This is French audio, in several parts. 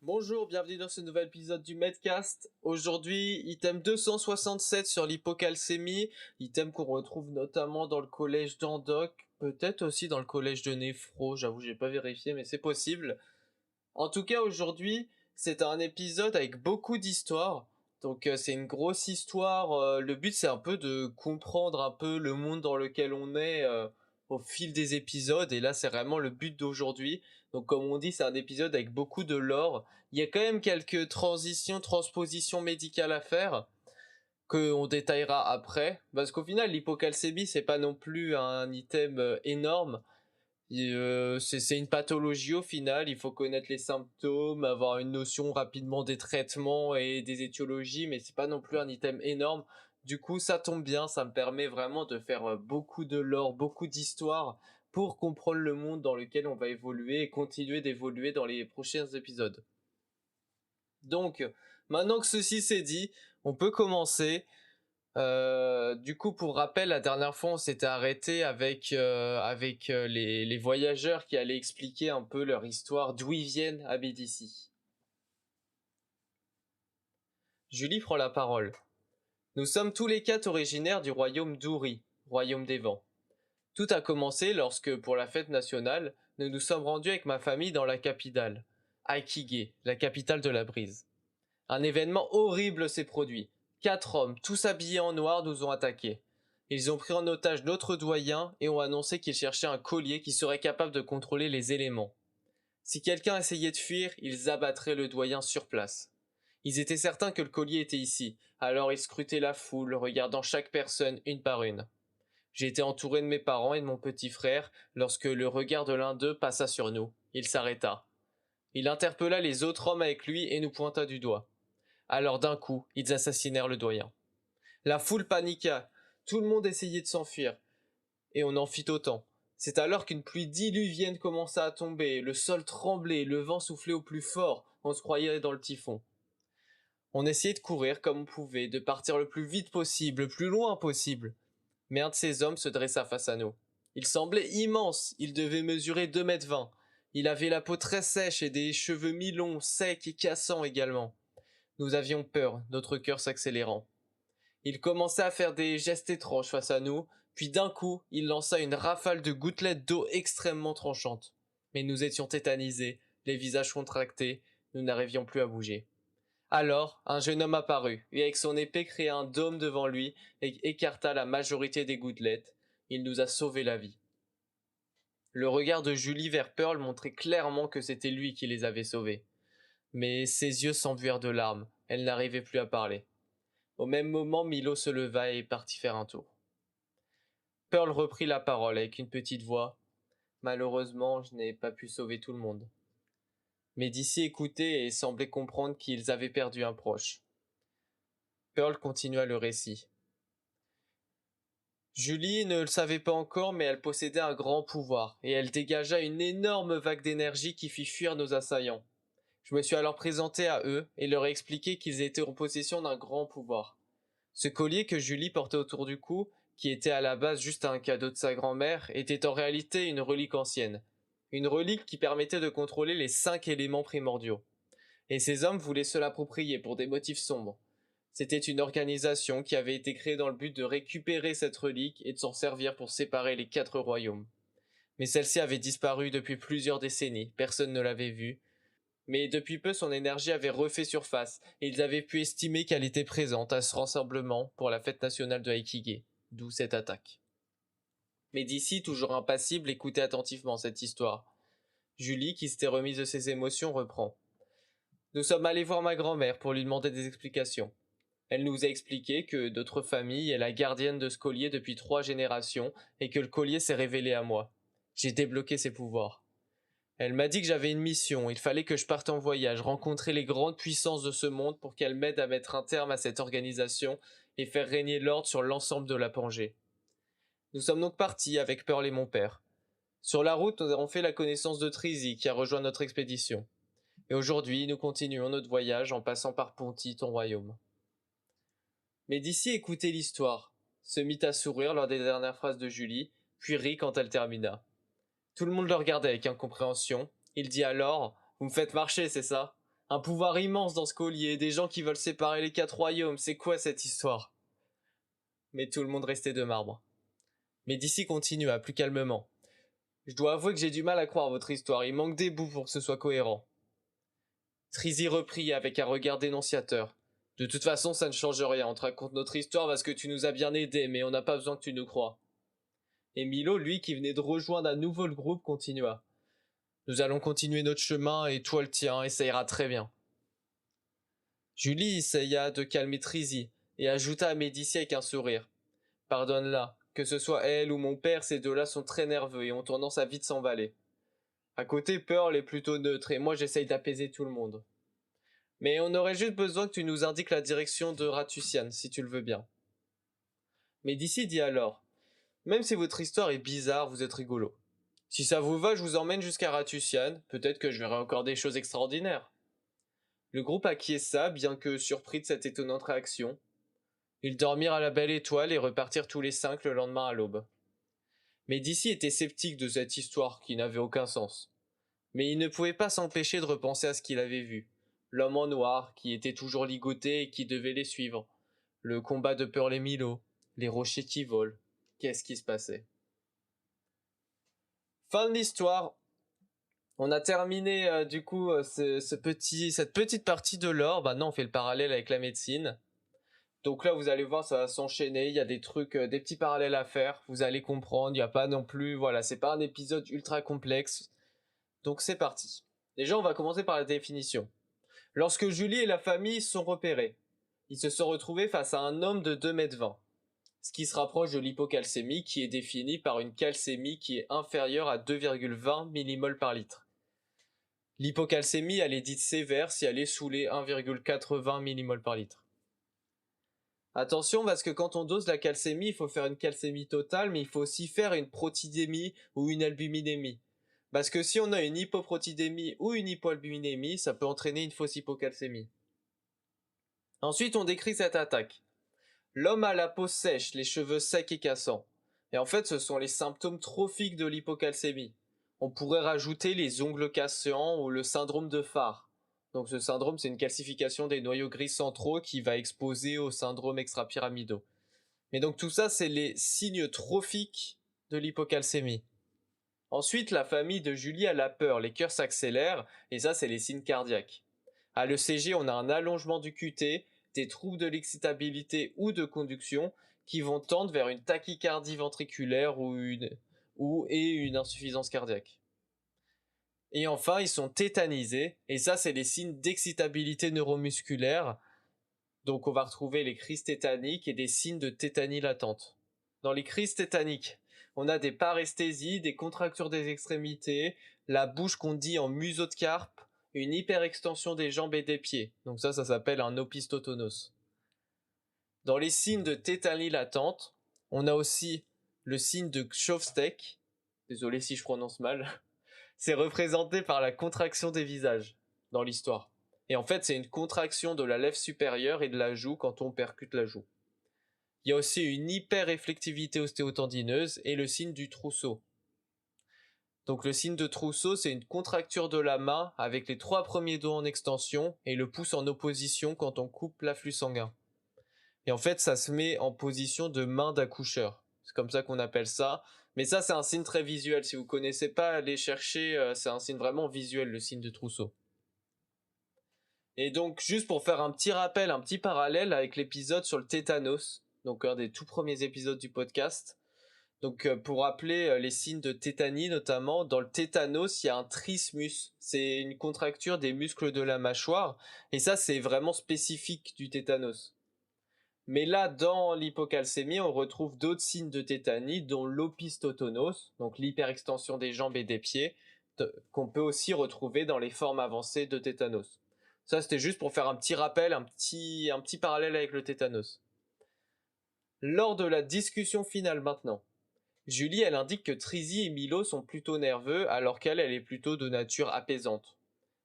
Bonjour, bienvenue dans ce nouvel épisode du Medcast. Aujourd'hui, item 267 sur l'hypocalcémie, item qu'on retrouve notamment dans le collège d'Andoc, peut-être aussi dans le collège de Néphro, j'avoue j'ai pas vérifié mais c'est possible. En tout cas aujourd'hui, c'est un épisode avec beaucoup d'histoires. Donc c'est une grosse histoire, le but c'est un peu de comprendre un peu le monde dans lequel on est au fil des épisodes et là c'est vraiment le but d'aujourd'hui. Donc comme on dit, c'est un épisode avec beaucoup de lore. Il y a quand même quelques transpositions médicales à faire que on détaillera après parce qu'au final l'hypocalcémie c'est pas non plus un item énorme. C'est une pathologie au final, il faut connaître les symptômes, avoir une notion rapidement des traitements et des étiologies, mais c'est pas non plus un item énorme. Du coup, ça tombe bien, ça me permet vraiment de faire beaucoup de lore, beaucoup d'histoires pour comprendre le monde dans lequel on va évoluer et continuer d'évoluer dans les prochains épisodes. Donc, maintenant que ceci c'est dit, on peut commencer. Du coup, pour rappel, la dernière fois, on s'était arrêté avec les voyageurs qui allaient expliquer un peu leur histoire, d'où ils viennent à Bédissi. Julie prend la parole. Nous sommes tous les quatre originaires du royaume d'Uri, royaume des vents. Tout a commencé lorsque, pour la fête nationale, nous nous sommes rendus avec ma famille dans la capitale, Aikige, la capitale de la brise. Un événement horrible s'est produit. 4 hommes, tous habillés en noir, nous ont attaqués. Ils ont pris en otage notre doyen et ont annoncé qu'ils cherchaient un collier qui serait capable de contrôler les éléments. Si quelqu'un essayait de fuir, ils abattraient le doyen sur place. Ils étaient certains que le collier était ici, alors ils scrutaient la foule, regardant chaque personne une par une. J'ai été entouré de mes parents et de mon petit frère lorsque le regard de l'un d'eux passa sur nous. Il s'arrêta. Il interpella les autres hommes avec lui et nous pointa du doigt. Alors d'un coup, ils assassinèrent le doyen. La foule paniqua, tout le monde essayait de s'enfuir, et on en fit autant. C'est alors qu'une pluie diluvienne commença à tomber, le sol tremblait, le vent soufflait au plus fort, on se croyait dans le typhon. On essayait de courir comme on pouvait, de partir le plus vite possible, le plus loin possible. Mais un de ces hommes se dressa face à nous. Il semblait immense, il devait mesurer 2,20 m. Il avait la peau très sèche et des cheveux mi-longs, secs et cassants également. Nous avions peur, notre cœur s'accélérant. Il commençait à faire des gestes étranges face à nous, puis d'un coup, il lança une rafale de gouttelettes d'eau extrêmement tranchantes. Mais nous étions tétanisés, les visages contractés, nous n'arrivions plus à bouger. Alors, un jeune homme apparut, et avec son épée créa un dôme devant lui et écarta la majorité des gouttelettes. Il nous a sauvé la vie. Le regard de Julie vers Pearl montrait clairement que c'était lui qui les avait sauvés. Mais ses yeux s'embuirent de larmes, elle n'arrivait plus à parler. Au même moment, Milo se leva et partit faire un tour. Pearl reprit la parole avec une petite voix. Malheureusement, je n'ai pas pu sauver tout le monde. Mais d'ici écoutait et semblait comprendre qu'ils avaient perdu un proche. Pearl continua le récit. Julie ne le savait pas encore, mais elle possédait un grand pouvoir, et elle dégagea une énorme vague d'énergie qui fit fuir nos assaillants. Je me suis alors présenté à eux et leur ai expliqué qu'ils étaient en possession d'un grand pouvoir. Ce collier que Julie portait autour du cou, qui était à la base juste un cadeau de sa grand-mère, était en réalité une relique ancienne. Une relique qui permettait de contrôler les 5 éléments primordiaux. Et ces hommes voulaient se l'approprier pour des motifs sombres. C'était une organisation qui avait été créée dans le but de récupérer cette relique et de s'en servir pour séparer les 4 royaumes. Mais celle-ci avait disparu depuis plusieurs décennies, personne ne l'avait vue. Mais depuis peu son énergie avait refait surface, et ils avaient pu estimer qu'elle était présente à ce rassemblement pour la fête nationale de Aikige, d'où cette attaque. Mais d'ici, toujours impassible, écoutait attentivement cette histoire. Julie, qui s'était remise de ses émotions, reprend. Nous sommes allés voir ma grand-mère pour lui demander des explications. Elle nous a expliqué que notre famille est la gardienne de ce collier depuis 3 générations et que le collier s'est révélé à moi. J'ai débloqué ses pouvoirs. Elle m'a dit que j'avais une mission, il fallait que je parte en voyage, rencontrer les grandes puissances de ce monde pour qu'elles m'aident à mettre un terme à cette organisation et faire régner l'ordre sur l'ensemble de la Pangée. Nous sommes donc partis avec Pearl et mon père. Sur la route, nous avons fait la connaissance de Trizy qui a rejoint notre expédition. Et aujourd'hui, nous continuons notre voyage en passant par Ponty, ton royaume. Mais d'ici écouter l'histoire, se mit à sourire lors des dernières phrases de Julie, puis rit quand elle termina. Tout le monde le regardait avec incompréhension. Il dit alors « Vous me faites marcher, c'est ça ? Un pouvoir immense dans ce collier, des gens qui veulent séparer les 4 royaumes, c'est quoi cette histoire? Mais tout le monde restait de marbre. Médicis continua plus calmement. Je dois avouer que j'ai du mal à croire votre histoire, il manque des bouts pour que ce soit cohérent. Trizy reprit avec un regard dénonciateur. De toute façon, ça ne change rien, on te raconte notre histoire parce que tu nous as bien aidés, mais on n'a pas besoin que tu nous croies. Et Milo, lui, qui venait de rejoindre à nouveau le groupe, continua. Nous allons continuer notre chemin et toi le tien, et ça ira très bien. Julie essaya de calmer Trizy et ajouta à Médicis avec un sourire. Pardonne-la, que ce soit elle ou mon père, ces deux-là sont très nerveux et ont tendance à vite s'emballer. À côté, Pearl est plutôt neutre et moi j'essaye d'apaiser tout le monde. Mais on aurait juste besoin que tu nous indiques la direction de Ratusian, si tu le veux bien. Médicis dit alors. Même si votre histoire est bizarre, vous êtes rigolo. Si ça vous va, je vous emmène jusqu'à Ratusian, peut-être que je verrai encore des choses extraordinaires. Le groupe acquiesça, bien que surpris de cette étonnante réaction. Ils dormirent à la belle étoile et repartirent tous les 5 le lendemain à l'aube. Médicis était sceptique de cette histoire qui n'avait aucun sens. Mais il ne pouvait pas s'empêcher de repenser à ce qu'il avait vu. L'homme en noir, qui était toujours ligoté et qui devait les suivre. Le combat de Pearl et Milo. Les rochers qui volent. Qu'est-ce qui se passait? Fin de l'histoire. On a terminé cette petite partie de lore. Maintenant on fait le parallèle avec la médecine. Donc là vous allez voir, ça va s'enchaîner, il y a des trucs, des petits parallèles à faire, vous allez comprendre, il n'y a pas non plus, voilà, c'est pas un épisode ultra complexe. Donc c'est parti. Déjà on va commencer par la définition. Lorsque Julie et la famille sont repérés, ils se sont retrouvés face à un homme de 2,20 m, ce qui se rapproche de l'hypocalcémie qui est définie par une calcémie qui est inférieure à 2,20 mmol par litre. L'hypocalcémie, elle est dite sévère si elle est sous les 1,80 mmol par litre. Attention parce que quand on dose la calcémie, il faut faire une calcémie totale, mais il faut aussi faire une protidémie ou une albuminémie. Parce que si on a une hypoprotidémie ou une hypoalbuminémie, ça peut entraîner une fausse hypocalcémie. Ensuite, on décrit cette attaque. L'homme a la peau sèche, les cheveux secs et cassants. Et en fait, ce sont les symptômes trophiques de l'hypocalcémie. On pourrait rajouter les ongles cassants ou le syndrome de Farr. Donc ce syndrome, c'est une calcification des noyaux gris centraux qui va exposer au syndrome extrapyramidaux. Mais donc tout ça, c'est les signes trophiques de l'hypocalcémie. Ensuite, la famille de Julie a la peur, les cœurs s'accélèrent, et ça, c'est les signes cardiaques. À l'ECG, on a un allongement du QT, des troubles de l'excitabilité ou de conduction qui vont tendre vers une tachycardie ventriculaire et une insuffisance cardiaque. Et enfin, ils sont tétanisés, et ça, c'est les signes d'excitabilité neuromusculaire. Donc, on va retrouver les crises tétaniques et des signes de tétanie latente. Dans les crises tétaniques, on a des paresthésies, des contractures des extrémités, la bouche qu'on dit en museau de carpe, une hyperextension des jambes et des pieds. Donc ça s'appelle un opistotonos. Dans les signes de tétanie latente, on a aussi le signe de Kshofstek. Désolé si je prononce mal. C'est représenté par la contraction des visages dans l'histoire. Et en fait, c'est une contraction de la lèvre supérieure et de la joue quand on percute la joue. Il y a aussi une hyperréflectivité ostéotendineuse et le signe du trousseau. Donc le signe de trousseau, c'est une contracture de la main avec les 3 premiers doigts en extension et le pouce en opposition quand on coupe l'afflux sanguin. Et en fait, ça se met en position de main d'accoucheur. C'est comme ça qu'on appelle ça. Mais ça, c'est un signe très visuel. Si vous connaissez pas, allez chercher. C'est un signe vraiment visuel, le signe de trousseau. Et donc, juste pour faire un petit rappel, un petit parallèle avec l'épisode sur le tétanos, donc un des tout premiers épisodes du podcast. Donc, pour rappeler les signes de tétanie, notamment, dans le tétanos, il y a un trismus. C'est une contracture des muscles de la mâchoire. Et ça, c'est vraiment spécifique du tétanos. Mais là, dans l'hypocalcémie, on retrouve d'autres signes de tétanie, dont l'opistotonos, donc l'hyperextension des jambes et des pieds, qu'on peut aussi retrouver dans les formes avancées de tétanos. Ça, c'était juste pour faire un petit rappel, un petit parallèle avec le tétanos. Lors de la discussion finale maintenant, Julie, elle indique que Trizy et Milo sont plutôt nerveux, alors qu'elle est plutôt de nature apaisante.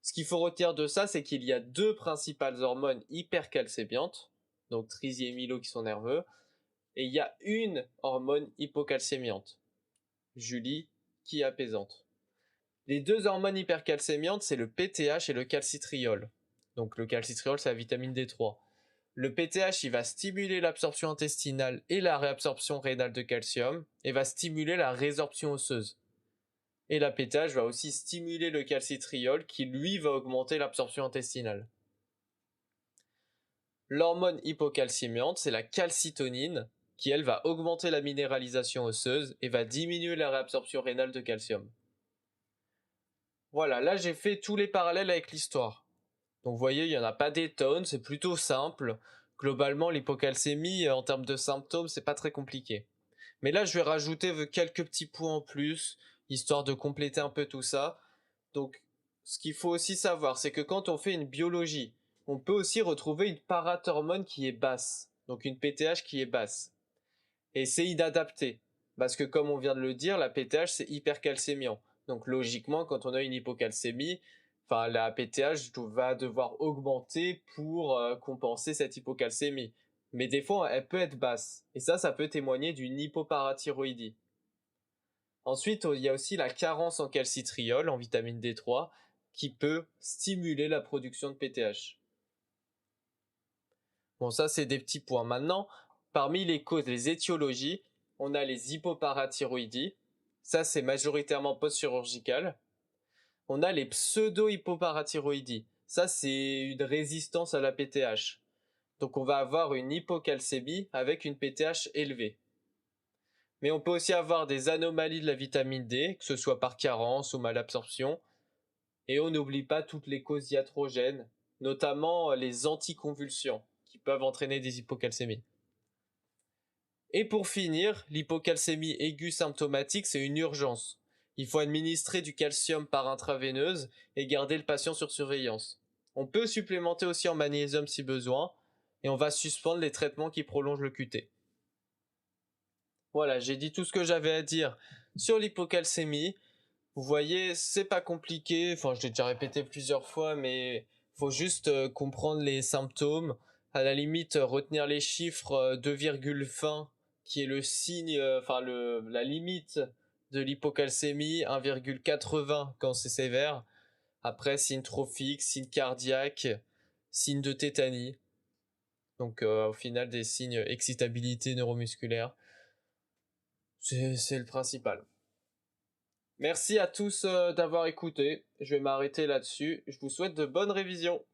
Ce qu'il faut retenir de ça, c'est qu'il y a 2 principales hormones hypercalcémiantes, donc Trizy et Milo qui sont nerveux, et il y a une hormone hypocalcémiante, Julie, qui est apaisante. Les 2 hormones hypercalcémiantes, c'est le PTH et le calcitriol. Donc le calcitriol, c'est la vitamine D3. Le PTH, il va stimuler l'absorption intestinale et la réabsorption rénale de calcium et va stimuler la résorption osseuse. Et la PTH va aussi stimuler le calcitriol qui, lui, va augmenter l'absorption intestinale. L'hormone hypocalcémiante, c'est la calcitonine qui, elle, va augmenter la minéralisation osseuse et va diminuer la réabsorption rénale de calcium. Voilà, là j'ai fait tous les parallèles avec l'histoire. Donc vous voyez, il n'y en a pas des tonnes, c'est plutôt simple. Globalement, l'hypocalcémie, en termes de symptômes, c'est pas très compliqué. Mais là, je vais rajouter quelques petits points en plus, histoire de compléter un peu tout ça. Donc, ce qu'il faut aussi savoir, c'est que quand on fait une biologie, on peut aussi retrouver une parathormone qui est basse, donc une PTH qui est basse. Et c'est inadapté, parce que comme on vient de le dire, la PTH c'est hypercalcémiant. Donc logiquement, quand on a une hypocalcémie, enfin la PTH va devoir augmenter pour compenser cette hypocalcémie. Mais des fois, elle peut être basse. Et ça peut témoigner d'une hypoparathyroïdie. Ensuite, il y a aussi la carence en calcitriol, en vitamine D3, qui peut stimuler la production de PTH. Bon, ça, c'est des petits points. Maintenant, parmi les causes, les étiologies, on a les hypoparathyroïdies. Ça, c'est majoritairement post-chirurgical. On a les pseudo-hypoparathyroïdies. Ça, c'est une résistance à la PTH. Donc, on va avoir une hypocalcémie avec une PTH élevée. Mais on peut aussi avoir des anomalies de la vitamine D, que ce soit par carence ou malabsorption. Et on n'oublie pas toutes les causes iatrogènes, notamment les anticonvulsants, qui peuvent entraîner des hypocalcémies. Et pour finir, l'hypocalcémie aiguë symptomatique, c'est une urgence. Il faut administrer du calcium par intraveineuse et garder le patient sur surveillance. On peut supplémenter aussi en magnésium si besoin, et on va suspendre les traitements qui prolongent le QT. Voilà, j'ai dit tout ce que j'avais à dire sur l'hypocalcémie. Vous voyez, c'est pas compliqué, enfin je l'ai déjà répété plusieurs fois, mais faut juste comprendre les symptômes, à la limite retenir les chiffres 2,20 qui est le signe, la limite de l'hypocalcémie, 1,80 quand c'est sévère, après signe trophique, signe cardiaque, signe de tétanie, donc au final des signes excitabilité neuromusculaire, c'est le principal. Merci à tous d'avoir écouté. Je vais m'arrêter là-dessus. Je vous souhaite de bonnes révisions.